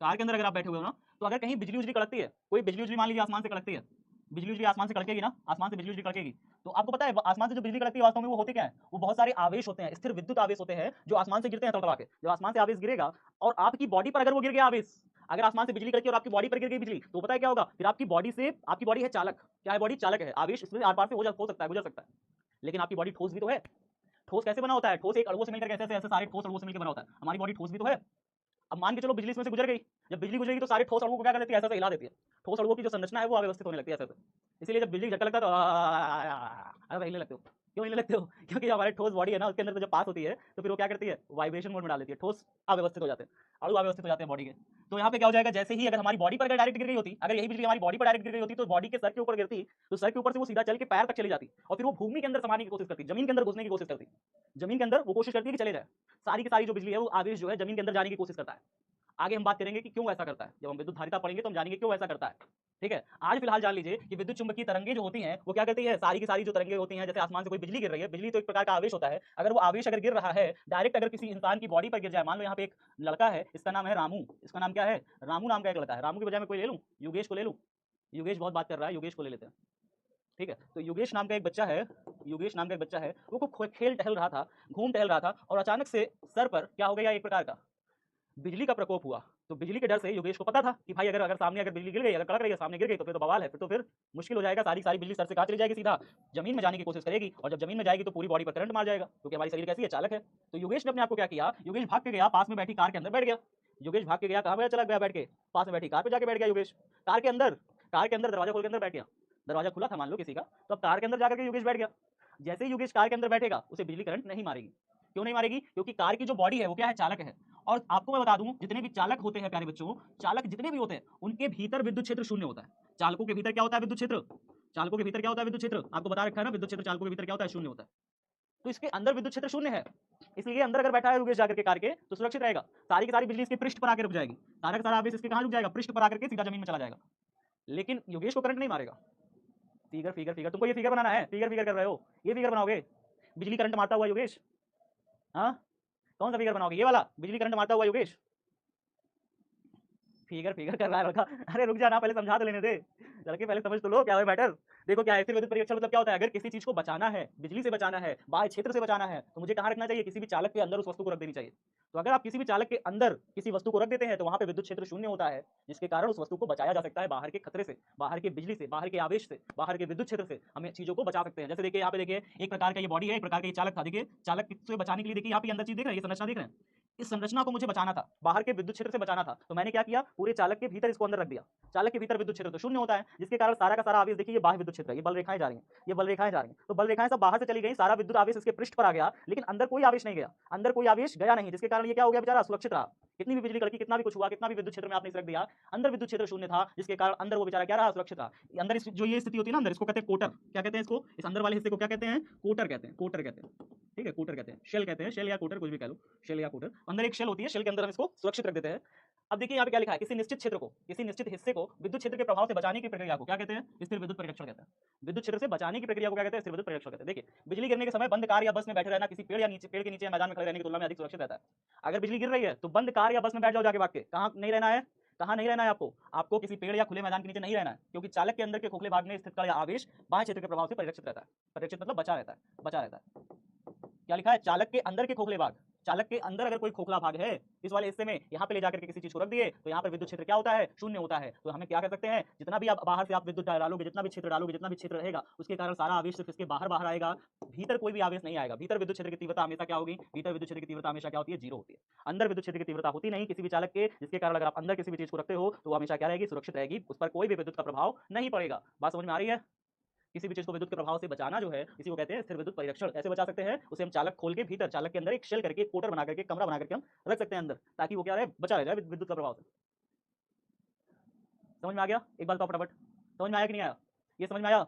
Car के अंदर अगर आप बैठे हुए हो ना, तो अगर कहीं बिजली उजली कड़कती है, कोई बिजली उजली मान लीजिए आसमान से कड़कती है, बिजली उजली आसमान से कड़केगी ना, आसमान से बिजली उजली कड़केगी, तो आपको पता है आसमान से जो बिजली कड़कती है वास्तव में वो होते क्या है, वो बहुत सारे आवेश होते हैं, स्थिर विद्युत आवेश होते हैं जो आसमान से गिरते हैं तड़तड़ा के। जब आसमान से आवेश गिरेगा और आपकी बॉडी पर अगर वो गिर गया आवेश, अगर आसमान से बिजली कड़की और आपकी बॉडी पर गिर गई बिजली, तो पता है क्या होगा फिर आपकी बॉडी से, आपकी बॉडी है चालक, क्या है बॉडी, चालक है, आवेश इसमें आर पार से हो सकता है, गुजर सकता है, लेकिन आपकी बॉडी ठोस भी तो है। ठोस कैसे बना होता है, ठोस एक अणुओं से मिलकर ऐसे ऐसे सारे ठोस अणुओं से मिलकर बना होता है, हमारी बॉडी ठोस भी तो है। अब मान के चलो बिजली इसमें से गुजर गई, जब बिजली गुजरेगी तो सारे ठोस अणुओं को क्या कर देती है, ऐसे हिला देती है, ठोस अणुओं की जो संरचना है वो अव्यवस्थित होने लगती है ऐसे। इसीलिए जब बिजली झटका लगता है तो अरे हिलने लगते हो, क्यों हिलने लगते हो, क्योंकि हमारे ठोस बॉडी है ना उसके अंदर तो जब पास होती है तो फिर वो क्या करती है, वाइब्रेशन मोड में डाल देती है, ठोस अव्यवस्थित हो जाते हैं, अणु अव्यवस्थित हो जाते हैं बॉडी के। तो यहाँ पे क्या हो जाएगा, जैसे ही अगर हमारी बॉडी पर अगर डायरेक्ट गिर गई होती, अगर यही बिजली हमारी बॉडी पर डायरेक्ट गिर गई होती तो बॉडी के सर के ऊपर गिरती, तो सर के ऊपर से वो सीधा चल के पैर तक चली जाती और फिर वो भूमि के अंदर समाने की कोशिश करती, जमीन के अंदर घुसने की कोशिश करती, जमीन के अंदर वो कोशिश करती है कि चले जाए, सारी की सारी जो बिजली है वो आवेश जो है जमीन के अंदर जाने की कोशिश करता है। आगे हम बात करेंगे कि क्यों ऐसा करता है, जब हम विद्युत धारिता पढ़ेंगे तो हम जानेंगे क्यों ऐसा करता है। ठीक है, आज फिलहाल जान लीजिए कि विद्युत चुंबकीय तरंगे जो होती हैं वो क्या करती है, सारी की सारी जो तरंगे होती हैं, जैसे आसमान से कोई बिजली गिर रही है, बिजली तो एक प्रकार का आवेश होता है, अगर वो आवेश अगर गिर रहा है डायरेक्ट अगर किसी इंसान की बॉडी पर गिर जाए, मान लो यहाँ पे एक लड़का है, इसका नाम है रामू, इसका नाम क्या है, रामू नाम का एक लड़का है, रामू की बजाय मैं कोई ले लूँ, योगेश को ले लूँ, योगेश बहुत बात कर रहा है, योगेश को ले लेते हैं। ठीक है, तो योगेश नाम का एक बच्चा है, योगेश नाम का एक बच्चा है, वो खूब खेल टहल रहा था, घूम टहल रहा था और अचानक से सर पर क्या हो गया, एक प्रकार का बिजली का प्रकोप हुआ। तो बिजली के डर से योगेश को पता था कि भाई अगर अगर सामने अगर बिजली गिर गई, अगर कड़क रही है, सामने गिर गई तो फिर तो बवाल है, फिर तो फिर मुश्किल हो जाएगा, सारी सारी बिजली सर से कहाँ चली जाएगी, सीधा जमीन में जाने की कोशिश करेगी और जब जमीन में जाएगी तो पूरी बॉडी पर करंट मार जाएगा, क्योंकि हमारी शरीर कैसी है, चालक है। तो योगेश ने अपने आप को क्या किया, योगेश भाग के गया, पास में बैठी कार के अंदर बैठ गया, योगेश भाग के गया, कहाँ गया, चला गया बैठ के, पास में बैठी कार पे जाके बैठ गया योगेश, कार के अंदर, कार के अंदर दरवाजा खोल के अंदर बैठ गया, दरवाजा खुला था मान लो किसी का, तो अब कार के अंदर जाकर के योगेश बैठ गया। जैसे ही योगेश कार के अंदर बैठेगा उसे बिजली करंट नहीं मारेगी, क्यों नहीं मारेगी, क्योंकि कार की जो बॉडी है वो क्या है, चालक है। और आपको मैं बता दूं जितने भी चालक होते हैं प्यारे बच्चों, चालक जितने भी होते हैं उनके भीतर विद्युत क्षेत्र शून्य होता है। चालकों के भीतर क्या होता है, विद्युत क्षेत्र, चालकों के भीतर क्या होता है, विद्युत क्षेत्र, आपको बता रखा है ना, विद्युत क्षेत्र चालकों के भीतर क्या होता है, शून्य होता है। तो इसके अंदर विद्युत क्षेत्र शून्य है, इसलिए अंदर अगर बैठा है योगेश जाकर के कार के तो सुरक्षित रहेगा, सारी की सारी बिजली इसके पृष्ठ पर आकर रुक जाएगी, सारा का सारा आवेश इसके कहां रुक जाएगा, पृष्ठ पर आकर के सीधा जमीन में चला जाएगा, लेकिन योगेश को करंट नहीं मारेगा। फिगर फिगर फिगर, तुमको ये फिगर बनाना है, फिगर फिगर कर रहे हो, ये फिगर बनाओगे, बिजली करंट मारता हुआ योगेश, हाँ कौन सा फिगर बनाओगे, ये वाला बिजली करंट मारता हुआ योगेश, फिगर फिगर कर रहा है लड़का, अरे रुक जा ना, पहले समझा तो लेने दे लड़के, पहले समझ तो लो क्या है मैटर। देखो क्या है, स्थिर विद्युत परिरक्षण मतलब क्या होता है, अगर किसी चीज को बचाना है, बिजली से बचाना है, बाह्य क्षेत्र से बचाना है, तो मुझे कहाँ रखना चाहिए, किसी भी चालक के अंदर उस वस्तु को रख देनी चाहिए। तो अगर आप किसी भी चालक के अंदर किसी वस्तु को रख देते हैं तो वहां पे विद्युत क्षेत्र शून्य होता है, जिसके कारण उस वस्तु को बचाया जा सकता है बाहर के खतरे से, बाहर के बिजली से, बाहर के आवेश से, बाहर के विद्युत क्षेत्र से हमें चीजों को बचा सकते हैं। जैसे देखिए यहाँ पे देखिए एक प्रकार का ये बॉडी है, एक प्रकार का ये चालक था, देखिए चालक से बचाने के लिए देखिए यहाँ पे अंदर चीज देख रहे हैं, ये संरचना देख रहे हैं, इस संरचना को मुझे बचाना था, बाहर के विद्युत क्षेत्र से बचाना था, तो मैंने क्या किया, पूरे चालक के भीतर इसको अंदर रख दिया। चालक के भीतर विद्युत क्षेत्र तो शून्य होता है, जिसके कारण सारा का सारा आवेश देखिए ये बाह्य विद्युत क्षेत्र है, ये बल रेखाएं जा रही हैं, ये बल रेखाएं जा रही हैं, तो बल रेखाएं सब बाहर से चली गई, सारा विद्युत आवेश इसके पृष्ठ पर आ गया, लेकिन अंदर कोई आवेश नहीं गया, अंदर कोई आवेश गया नहीं, जिसके कारण ये क्या हो गया, बेचारा सुरक्षित रहा। कितनी भी बिजली कड़की, कितना भी कुछ हुआ, कितना भी विद्युत क्षेत्र में आपने इसे रख दिया, अंदर विद्युत क्षेत्र शून्य था, जिसके कारण अंदर वो बेचारा क्या रहा, सुरक्षित रहा। अंदर जो ये स्थिति होती है ना, अंदर इसको कहते हैं कोटर, क्या कहते हैं इसको, इस अंदर वाले हिस्से को क्या कहते हैं, कोटर कहते हैं, कोटर कहते हैं। ठीक है, कोटर कहते हैं, शेल कहते हैं, शेल या कोटर कुछ भी कह लो, शेल या कोटर, अंदर एक शेल होती है, शेल के अंदर हम इसको सुरक्षित रख देते हैं। अब देखिए यहाँ पे क्या लिखा है, किसी निश्चित क्षेत्र को, किसी निश्चित हिस्से को विद्युत क्षेत्र के प्रभाव से बचाने की प्रक्रिया को क्या कहते हैं, स्थिर विद्युत परिरक्षण कहते हैं। विद्युत क्षेत्र से बचाने की प्रक्रिया को क्या कहते हैं, स्थिर विद्युत परिरक्षण कहते हैं। देखिए बिजली गिरने के समय बंद कार या बस में बैठे रहना किसी पेड़ या नीचे, पेड़ के नीचे मैदान में खड़े रहने की तुलना में अधिक सुरक्षित रहता है। अगर बिजली गिर रही है तो बंद कार या बस में बैठ जाओ जाके भाग के, कहाँ नहीं रहना है, कहाँ नहीं रहना है आपको, आपको किसी पेड़ या खुले मैदान के नीचे नहीं रहना है, क्योंकि चालक के अंदर के खोखले भाग में स्थित कण या आवेश बाह्य क्षेत्र के प्रभाव से परिरक्षित रहता है। परिरक्षित मतलब बचा रहता है, बचा रहता है। क्या लिखा है, चालक के अंदर के खोखले भाग, चालक के अंदर अगर कोई खोखला भाग है इस वाले हिस्से में, यहाँ पे ले जाकर के किसी चीज को रख दिए तो यहाँ पर विद्युत क्षेत्र क्या होता है, शून्य होता है। तो हमें क्या कर सकते हैं, जितना भी आप बाहर से आप विद्युत डालोगे, जितना भी क्षेत्र डालोगे, जितना भी क्षेत्र रहेगा उसके कारण सारा आवेश सिर्फ इसके बाहर बाहर आएगा, भीतर कोई भी आवेश नहीं आएगा। भीतर विद्युत क्षेत्र की तीव्रता हमेशा क्या होगी, भीतर विद्युत क्षेत्र की तीव्रता हमेशा क्या होती है, जीरो होती है। अंदर विद्युत क्षेत्र की तीव्रता होती नहीं किसी भी चालक के, जिसके कारण अगर आप अंदर किसी भी चीज को रखते हो तो वो हमेशा क्या रहेगी, सुरक्षित रहेगी, उस पर कोई भी विद्युत का प्रभाव नहीं पड़ेगा। बात समझ में आ रही है। किसी भी चीज को विद्युत के प्रभाव से बचाना जो है इसी को कहते हैं स्थिर विद्युत परिरक्षण। ऐसे बचा सकते हैं, उसे हम चालक खोल के भीतर, चालक के अंदर एक शेल करके, कोटर बना करके, कमरा बना करके हम रख सकते हैं अंदर, ताकि वो क्या रहे, बचा रह जाए विद्युत का प्रभाव से। समझ में आ गया, एक बात तो फटाफट समझ में आया कि नहीं आया, ये समझ में आया।